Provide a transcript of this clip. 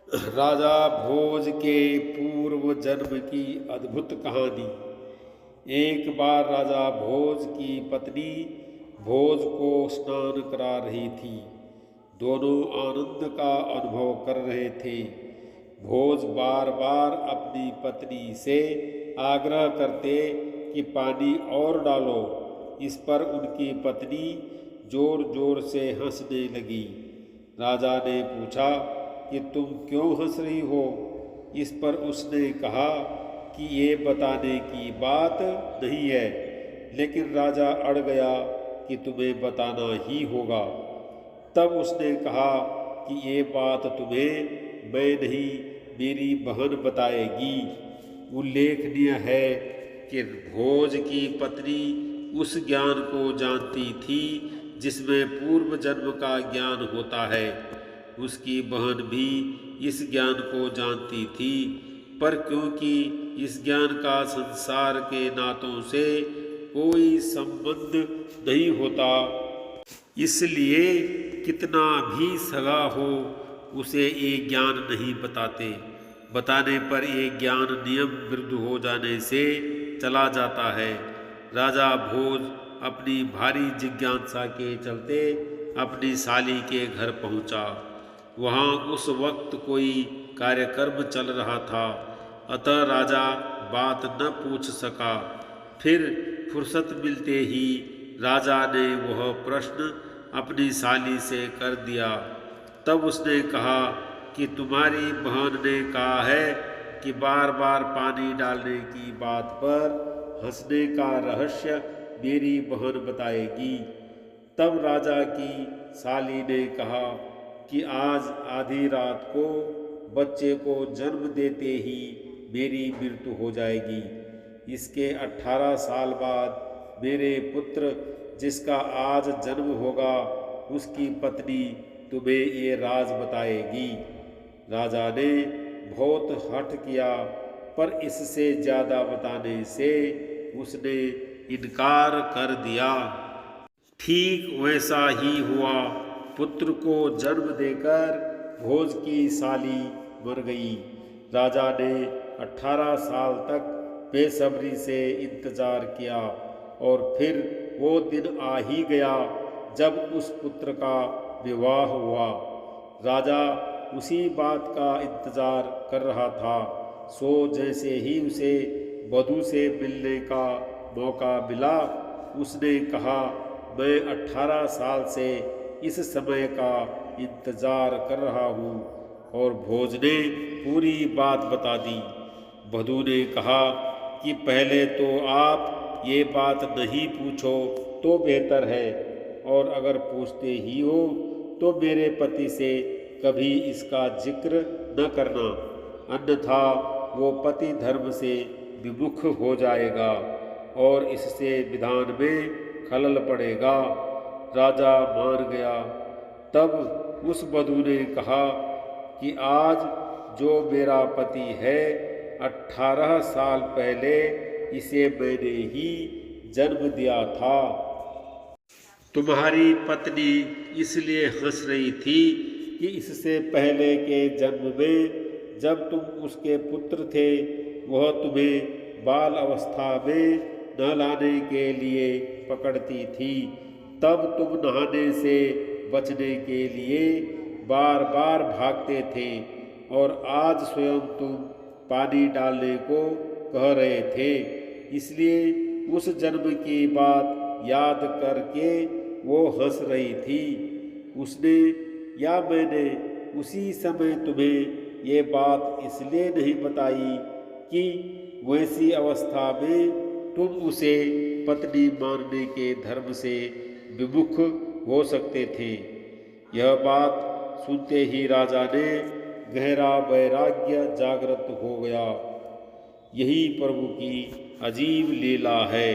राजा भोज के पूर्व जन्म की अद्भुत कहानी। एक बार राजा भोज की पत्नी भोज को स्नान करा रही थी। दोनों आनंद का अनुभव कर रहे थे। भोज बार बार अपनी पत्नी से आग्रह करते कि पानी और डालो। इस पर उनकी पत्नी जोर जोर से हंसने लगी। राजा ने पूछा कि तुम क्यों हंस रही हो? इस पर उसने कहा कि ये बताने की बात नहीं है, लेकिन राजा अड़ गया कि तुम्हें बताना ही होगा। तब उसने कहा कि ये बात तुम्हें मैं नहीं, मेरी बहन बताएगी। उल्लेखनीय है कि भोज की पत्नी उस ज्ञान को जानती थी जिसमें पूर्व जन्म का ज्ञान होता है। उसकी बहन भी इस ज्ञान को जानती थी, पर क्योंकि इस ज्ञान का संसार के नातों से कोई संबंध नहीं होता, इसलिए कितना भी सगा हो उसे ये ज्ञान नहीं बताते। बताने पर ये ज्ञान नियम विरुद्ध हो जाने से चला जाता है। राजा भोज अपनी भारी जिज्ञासा के चलते अपनी साली के घर पहुंचा। वहां उस वक्त कोई कार्यक्रम चल रहा था, अतः राजा बात न पूछ सका। फिर फुर्सत मिलते ही राजा ने वह प्रश्न अपनी साली से कर दिया। तब उसने कहा कि तुम्हारी बहन ने कहा है कि बार बार पानी डालने की बात पर हंसने का रहस्य मेरी बहन बताएगी। तब राजा की साली ने कहा कि आज आधी रात को बच्चे को जन्म देते ही मेरी मृत्यु हो जाएगी। इसके 18 साल बाद मेरे पुत्र जिसका आज जन्म होगा, उसकी पत्नी तुम्हें ये राज बताएगी। राजा ने बहुत हठ किया, पर इससे ज़्यादा बताने से उसने इनकार कर दिया। ठीक वैसा ही हुआ। पुत्र को जन्म देकर भोज की साली मर गई। राजा ने 18 साल तक बेसब्री से इंतजार किया और फिर वो दिन आ ही गया जब उस पुत्र का विवाह हुआ। राजा उसी बात का इंतजार कर रहा था। सो जैसे ही उसे वधू से मिलने का मौका मिला, उसने कहा, मैं 18 साल से इस समय का इंतजार कर रहा हूँ। और भोज ने पूरी बात बता दी। वधू ने कहा कि पहले तो आप ये बात नहीं पूछो तो बेहतर है, और अगर पूछते ही हो तो मेरे पति से कभी इसका जिक्र न करना, अन्यथा वो पति धर्म से विमुख हो जाएगा और इससे विधान में खलल पड़ेगा। राजा मान गया। तब उस वधू ने कहा कि आज जो मेरा पति है, 18 साल पहले इसे मैंने ही जन्म दिया था। तुम्हारी पत्नी इसलिए हंस रही थी कि इससे पहले के जन्म में जब तुम उसके पुत्र थे, वह तुम्हें बाल अवस्था में नहलाने के लिए पकड़ती थी। तब तुम नहाने से बचने के लिए बार बार भागते थे, और आज स्वयं तुम पानी डालने को कह रहे थे। इसलिए उस जन्म की बात याद करके वो हंस रही थी। उसने या मैंने उसी समय तुम्हें ये बात इसलिए नहीं बताई कि वैसी अवस्था में तुम उसे पत्नी मानने के धर्म से विमुख हो सकते थे। यह बात सुनते ही राजा ने गहरा वैराग्य जागृत हो गया। यही प्रभु की अजीब लीला है।